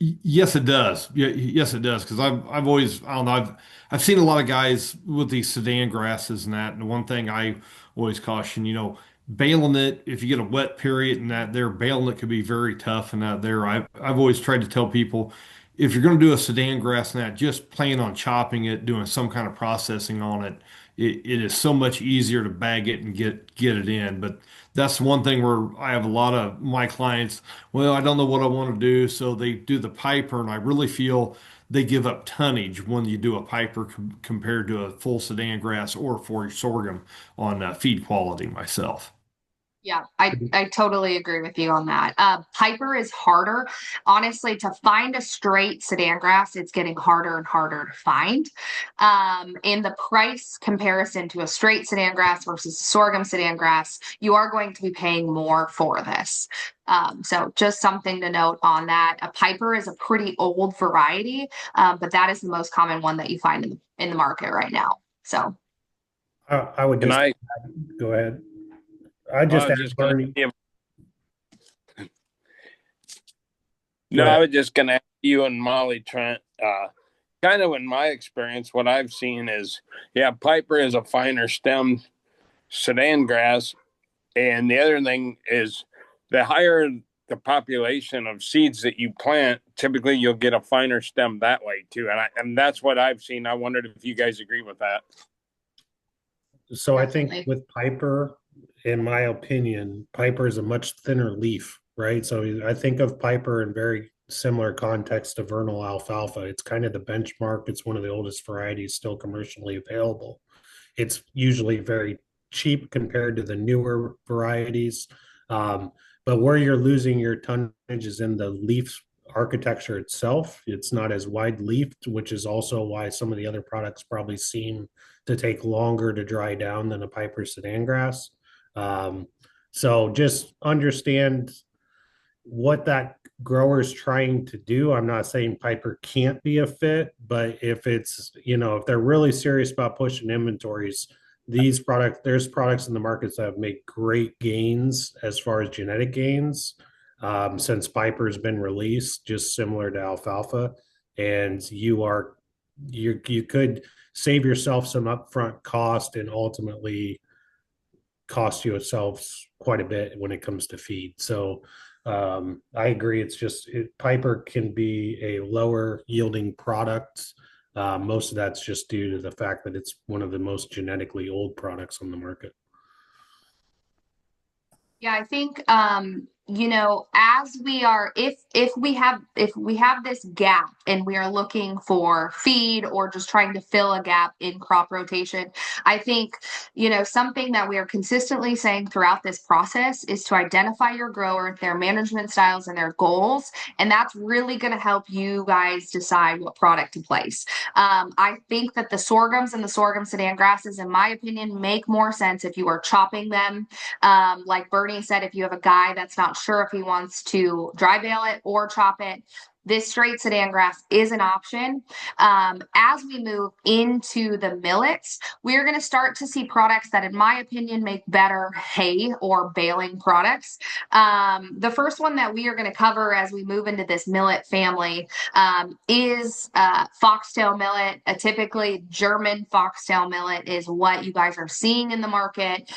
Yes, it does. Yeah, yes, it does. Because I've always I don't know I've seen a lot of guys with these sedan grasses and that. And the one thing I always caution, baling it if you get a wet period and that there baling it could be very tough and that there. I've always tried to tell people if you're going to do a sedan grass and that, just plan on chopping it, doing some kind of processing on it. It is so much easier to bag it and get it in. But that's one thing where I have a lot of my clients. Well, I don't know what I want to do, so they do the Piper, and I really feel they give up tonnage when you do a Piper compared to a full sedan grass or forage sorghum on feed quality myself. Yeah, I totally agree with you on that. Piper is harder. Honestly, to find a straight sedan grass, it's getting harder and harder to find. In the price comparison to a straight sedan grass versus a sorghum sedan grass, you are going to be paying more for this. So just something to note on that. A Piper is a pretty old variety, but that is the most common one that you find in the market right now. So I would And just I, go ahead. I well, I just was asked just gonna Bernie. give, Go no, I ahead. was just gonna ask you and Molly Trent, kind of in my experience, what I've seen is, yeah, Piper is a finer stem sedan grass. And the other thing is the higher the population of seeds that you plant, typically you'll get a finer stem that way too. And that's what I've seen. I wondered if you guys agree with that. So I think definitely. with Piper, in my opinion, Piper is a much thinner leaf, right? So I think of Piper in very similar context to vernal alfalfa. It's kind of the benchmark. It's one of the oldest varieties still commercially available. It's usually very cheap compared to the newer varieties. Um, but where you're losing your tonnage is in the leaf architecture itself. It's not as wide leafed, which is also why some of the other products probably seem to take longer to dry down than a Piper sedan grass. So just understand what that growers trying to do. I'm not saying Piper can't be a fit, but if it's, if they're really serious about pushing inventories, there's products in the markets that have made great gains as far as genetic gains since Piper's been released, just similar to alfalfa. And you could save yourself some upfront cost and ultimately cost yourselves quite a bit when it comes to feed. So I agree. It's just Piper can be a lower yielding product. Most of that's just due to the fact that it's one of the most genetically old products on the market. Yeah, I think as we are if we have this gap and we are looking for feed or just trying to fill a gap in crop rotation, I think something that we are consistently saying throughout this process is to identify your grower, their management styles and their goals, and that's really going to help you guys decide what product to place. I think that the sorghums and the sorghum-sudan grasses, in my opinion, make more sense if you are chopping them. Like Bernie said, if you have a guy that's not sure if he wants to dry bale it or chop it, this straight Sudan grass is an option. As we move into the millets, we're going to start to see products that, in my opinion, make better hay or baling products. The first one that we are going to cover as we move into this millet family is foxtail millet. A German foxtail millet is what you guys are seeing in the market.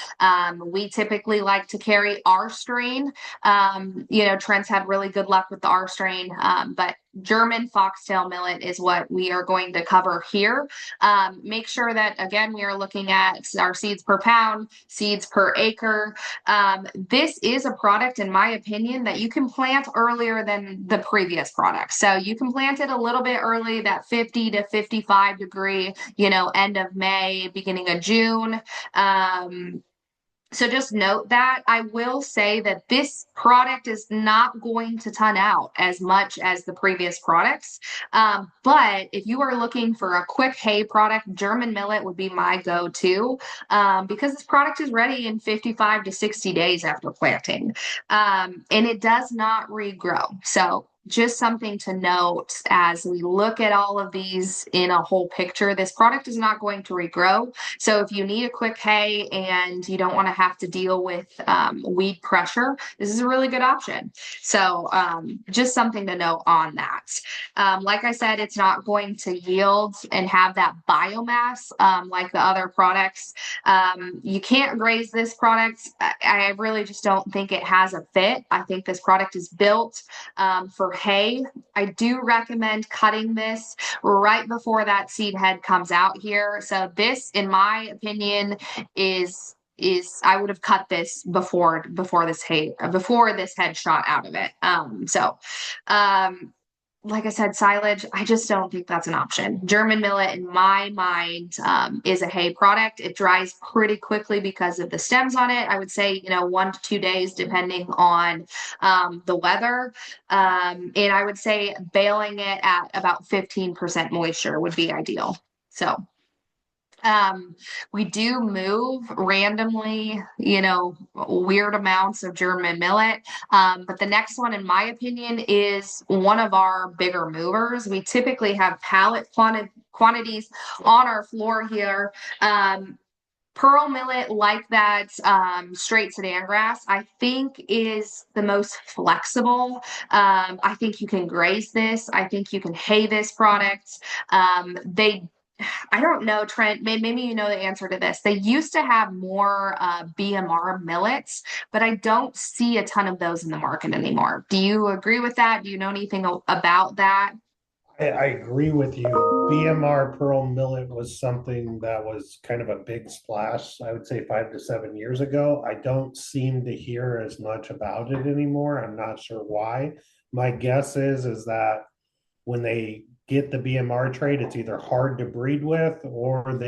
We typically like to carry R strain. Trent's had really good luck with the R strain, but German foxtail millet is what we are going to cover here. Make sure that, again, we are looking at our seeds per pound, seeds per acre. This is a product, in my opinion, that you can plant earlier than the previous product. So you can plant it a little bit early, that 50 to 55 degree, end of May, beginning of June. So just note that. I will say that this product is not going to ton out as much as the previous products. But if you are looking for a quick hay product, German millet would be my go-to because this product is ready in 55 to 60 days after planting. And it does not regrow. So just something to note as we look at all of these in a whole picture. This product is not going to regrow. So if you need a quick hay and you don't want to have to deal with weed pressure, this is a really good option. So just something to note on that. Like I said, it's not going to yield and have that biomass like the other products. You can't graze this product. I really just don't think it has a fit. I think this product is built for hay. I do recommend cutting this right before that seed head comes out here. So this, in my opinion, is I would have cut this before this head shot out of it. Like I said, silage, I just don't think that's an option. German millet, in my mind, is a hay product. It dries pretty quickly because of the stems on it. I would say, 1 to 2 days, depending on the weather. And I would say baling it at about 15% moisture would be ideal. So we do move randomly, weird amounts of German millet. But the next one, in my opinion, is one of our bigger movers. We typically have pallet quantities on our floor here. Pearl millet, like that straight Sudan grass, I think is the most flexible. I think you can graze this. I think you can hay this product. I don't know, Trent, maybe you know the answer to this. They used to have more BMR millets, but I don't see a ton of those in the market anymore. Do you agree with that? Do you know anything about that? I agree with you. BMR pearl millet was something that was kind of a big splash, I would say 5 to 7 years ago. I don't seem to hear as much about it anymore. I'm not sure why. My guess is that when they get the BMR trait, it's either hard to breed with or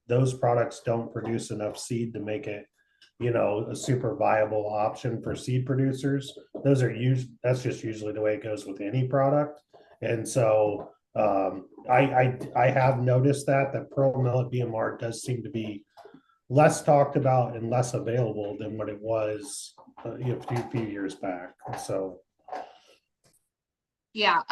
those products don't produce enough seed to make it, a super viable option for seed producers. That's just usually the way it goes with any product. And so I have noticed that Pearl Millet BMR does seem to be less talked about and less available than what it was a few years back. So Yeah.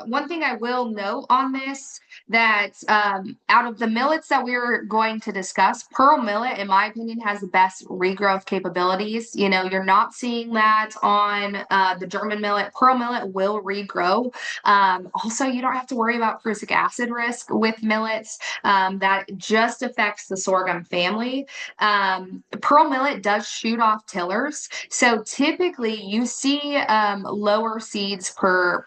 One thing I will note on this that out of the millets that we're going to discuss, pearl millet, in my opinion, has the best regrowth capabilities. You know, you're not seeing that on the German millet. Pearl millet will regrow. Also, you don't have to worry about prussic acid risk with millets. That just affects the sorghum family. Pearl millet does shoot off tillers, so typically you see lower seeds per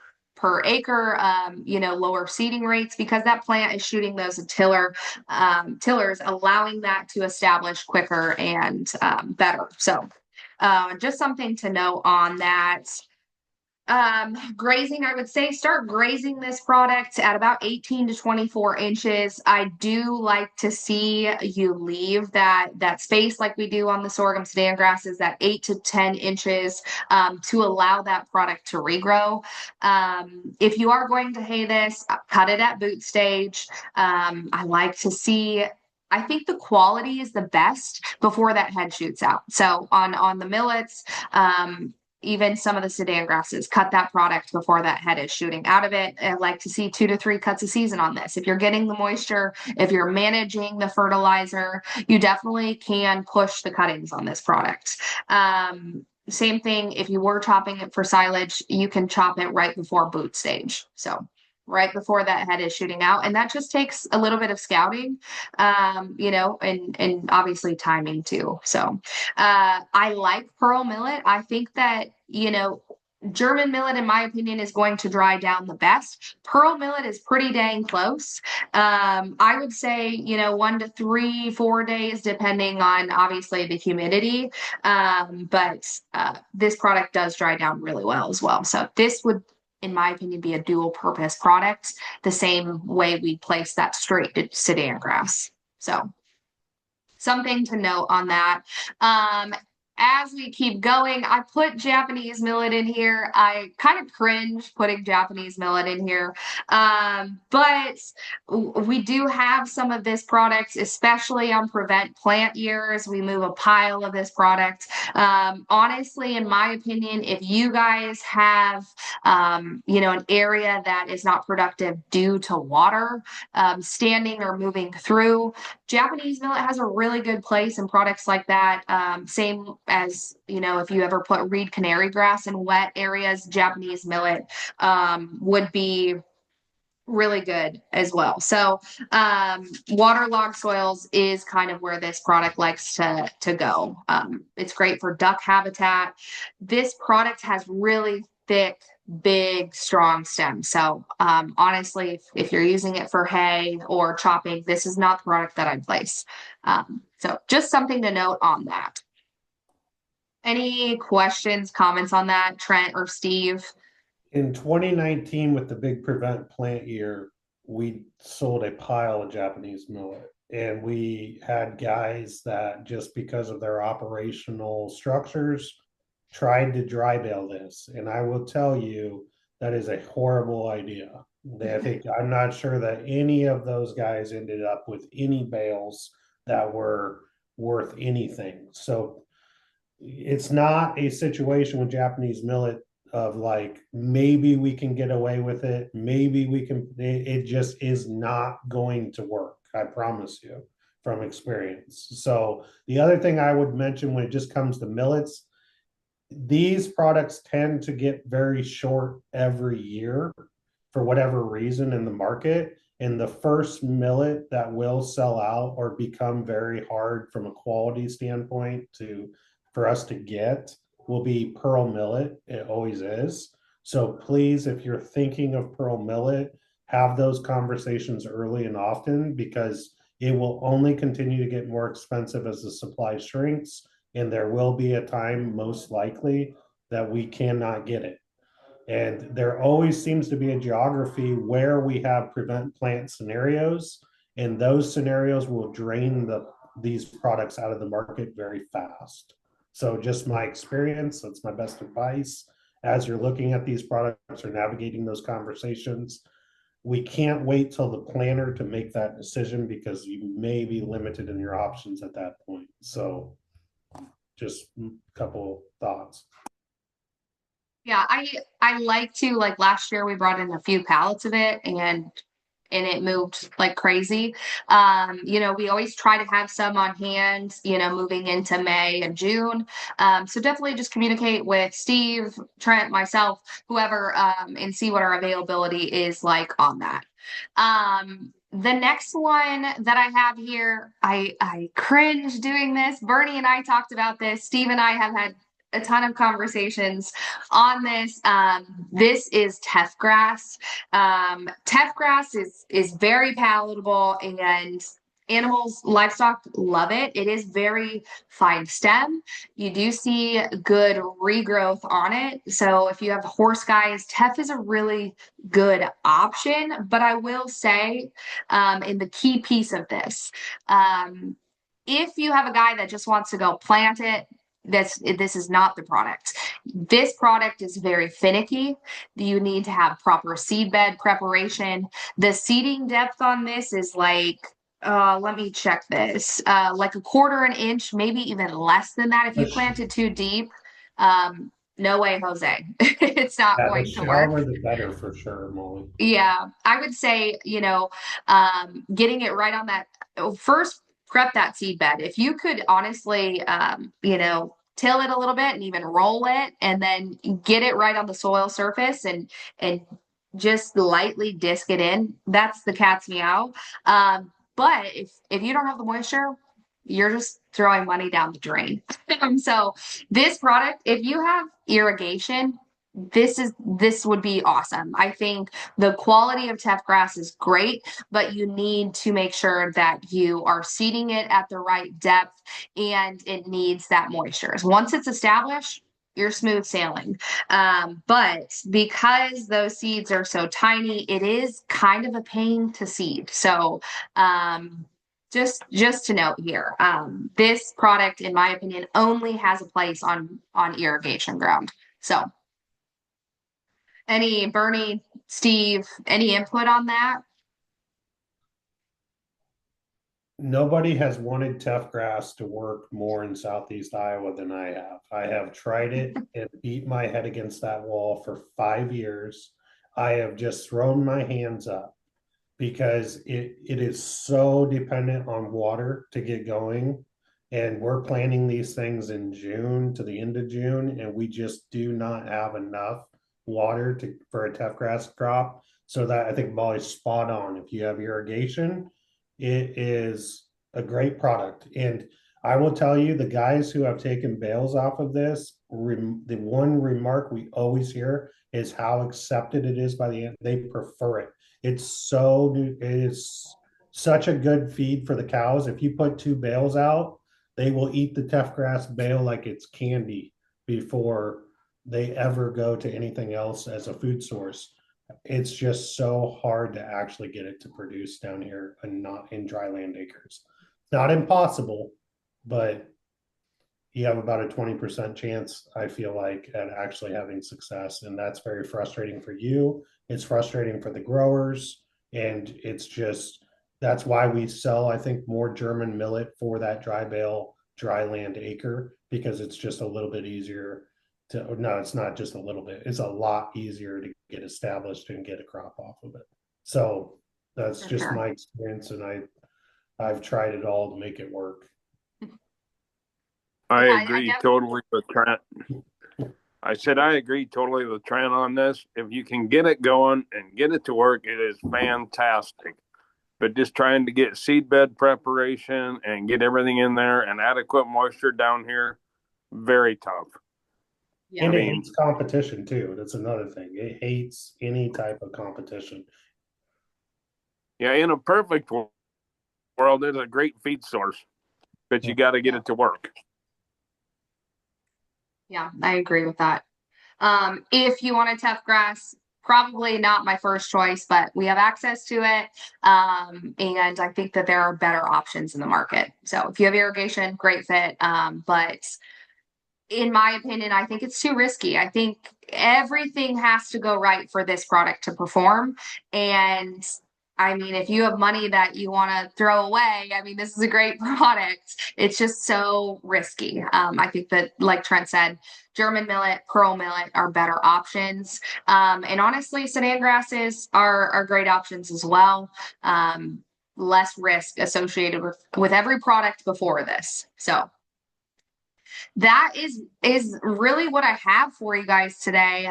acre, you know, lower seeding rates because that plant is shooting those tillers, allowing that to establish quicker and better. So just something to know on that. Grazing, I would say start grazing this product at about 18 to 24 inches. I do like to see you leave that space like we do on the sorghum-sudangrass, is that 8 to 10 inches to allow that product to regrow. If you are going to hay this, cut it at boot stage. I like to see, I think the quality is the best before that head shoots out. So on the millets, even some of the sedan grasses, cut that product before that head is shooting out of it. I like to see 2 to 3 cuts a season on this. If you're getting the moisture, if you're managing the fertilizer, you definitely can push the cuttings on this product. Same thing, if you were chopping it for silage, you can chop it right before boot stage. So right before that head is shooting out. And that just takes a little bit of scouting, you know, and obviously timing too. So I like pearl millet. I think that, you know, German millet, in my opinion, is going to dry down the best. Pearl millet is pretty dang close. I would say, you know, 1 to 3, 4 days, depending on obviously the humidity. But this product does dry down really well as well. So this would, in my opinion, be a dual purpose product, the same way we place that straight sedan grass. So something to note on that. As we keep going, I put Japanese millet in here. I kind of cringe putting Japanese millet in here. But we do have some of this product, especially on prevent plant years. We move a pile of this product. Honestly, in my opinion, if you guys have, you know, an area that is not productive due to water, standing or moving through, Japanese millet has a really good place in products like that. Same as, you know, if you ever put reed canary grass in wet areas, Japanese millet would be really good as well. So waterlogged soils is kind of where this product likes to go. It's great for duck habitat. This product has really thick, big, strong stems. So honestly, if you're using it for hay or chopping, this is not the product that I'd place. So just something to note on that. Any questions, comments on that, Trent or Steve? In 2019, with the big prevent plant year, we sold a pile of Japanese millet. And we had guys that, just because of their operational structures, tried to dry bale this. And I will tell you, that is a horrible idea. I think, I'm not sure that any of those guys ended up with any bales that were worth anything. So it's not a situation with Japanese millet of like, maybe we can get away with it, maybe we can, it just is not going to work, I promise you, from experience. So the other thing I would mention when it just comes to millets, these products tend to get very short every year for whatever reason in the market. And the first millet that will sell out or become very hard from a quality standpoint for us to get will be pearl millet. It always is. So please, if you're thinking of pearl millet, have those conversations early and often, because it will only continue to get more expensive as the supply shrinks. And there will be a time, most likely, that we cannot get it. And there always seems to be a geography where we have prevent plant scenarios, and those scenarios will drain these products out of the market very fast. So just my experience, that's my best advice. As you're looking at these products or navigating those conversations, we can't wait till the planner to make that decision, because you may be limited in your options at that point. So just a couple thoughts. Yeah, I like to, like last year we brought in a few pallets of it, and it moved like crazy. We always try to have some on hand, moving into May and June. So definitely just communicate with Steve, Trent, myself, whoever, and see what our availability is like on that. The next one that I have here, I cringe doing this. Bernie and I talked about this. Steve and I have had a ton of conversations on this. This is teff grass. Teff grass is very palatable, and livestock love it. It is very fine stem. You do see good regrowth on it. So if you have horse guys, teff is a really good option. But I will say, in the key piece of this, if you have a guy that just wants to go plant it, this is not the product. This product is very finicky. You need to have proper seed bed preparation. The seeding depth on this is like, let me check this, like a quarter an inch, maybe even less than that. If you planted too deep, no way, Jose. It's not Yeah, the going to work. shallower the better for sure, Molly. Yeah, I would say, getting it right on that first, prep that seed bed. If you could honestly, till it a little bit and even roll it, and then get it right on the soil surface, and just lightly disc it in, that's the cat's meow. But if you don't have the moisture, you're just throwing money down the drain. So this product, if you have irrigation, this would be awesome. I think the quality of teff grass is great, but you need to make sure that you are seeding it at the right depth, and it needs that moisture. Once it's established, you're smooth sailing. But because those seeds are so tiny, it is kind of a pain to seed. So just to note here, this product, in my opinion, only has a place on irrigation ground. So any Bernie, Steve, any input on that? Nobody has wanted tough grass to work more in Southeast Iowa than I have. I have tried it and beat my head against that wall for 5 years. I have just thrown my hands up because it is so dependent on water to get going. And we're planting these things in June to the end of June, and we just do not have enough water for a tough grass crop. So that I think Molly's spot on. If you have irrigation, it is a great product. And I will tell you, the guys who have taken bales off of this, the one remark we always hear is how accepted it is by the end. They prefer it. It is such a good feed for the cows. If you put two bales out, they will eat the tough grass bale like it's candy before they ever go to anything else as a food source. It's just so hard to actually get it to produce down here and not in dry land acres. Not impossible, but you have about a 20% chance, I feel like, at actually having success. And that's very frustrating for you. It's frustrating for the growers. And it's just, that's why we sell, I think, more German millet for that dry bale, dry land acre, because it's just a little bit easier no, it's not just a little bit, it's a lot easier to get established and get a crop off of it. So that's For just sure. my experience. And I've tried it all to make it work. I Yeah, agree totally with Trent. I said I agree totally with Trent on this. If you can get it going and get it to work, it is fantastic. But just trying to get seed bed preparation and get everything in there and adequate moisture down here, very tough. Yeah. And it hates competition too. That's another thing. It hates any type of competition. Yeah, in a perfect world, it's a great feed source, but you got to get it to work. Yeah, I agree with that. If you want a tough grass, probably not my first choice, but we have access to it. And I think that there are better options in the market. So if you have irrigation, great fit. But in my opinion, I think it's too risky. I think everything has to go right for this product to perform. And I mean, if you have money that you want to throw away, I mean, this is a great product. It's just so risky. I think that, like Trent said, German millet, pearl millet are better options. And honestly, Sudan grasses are great options as well. Less risk associated with every product before this. So that is really what I have for you guys today.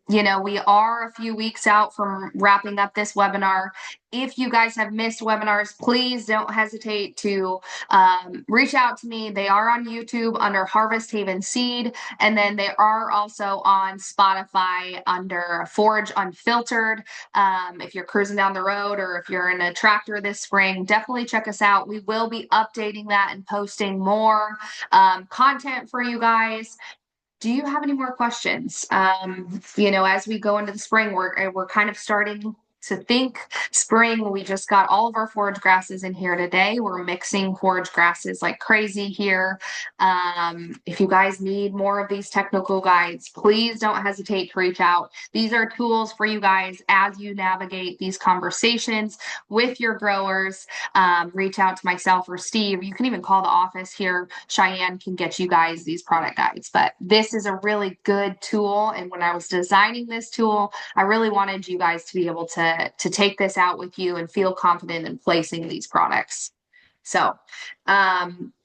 You know, we are a few weeks out from wrapping up this webinar. If you guys have missed webinars, please don't hesitate to reach out to me. They are on YouTube under Harvest Haven Seed, and then they are also on Spotify under Forage Unfiltered. If you're cruising down the road or if you're in a tractor this spring, definitely check us out. We will be updating that and posting more content for you guys. Do you have any more questions? You know, as we go into the spring, we're kind of starting to think spring. We just got all of our forage grasses in here today. We're mixing forage grasses like crazy here. If you guys need more of these technical guides, please don't hesitate to reach out. These are tools for you guys as you navigate these conversations with your growers. Reach out to myself or Steve. You can even call the office here. Cheyenne can get you guys these product guides, but this is a really good tool. And when I was designing this tool, I really wanted you guys to be able to take this out with you and feel confident in placing these products. So,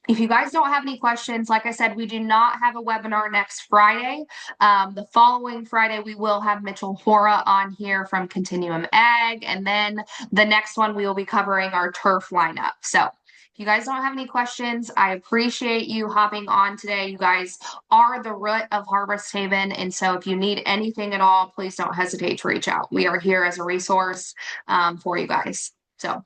if you guys don't have any questions, like I said, we do not have a webinar next Friday. The following Friday, we will have Mitchell Hora on here from Continuum Ag. And then the next one, we will be covering our turf lineup. So if you guys don't have any questions, I appreciate you hopping on today. You guys are the root of Harvest Haven. And so if you need anything at all, please don't hesitate to reach out. We are here as a resource for you guys. So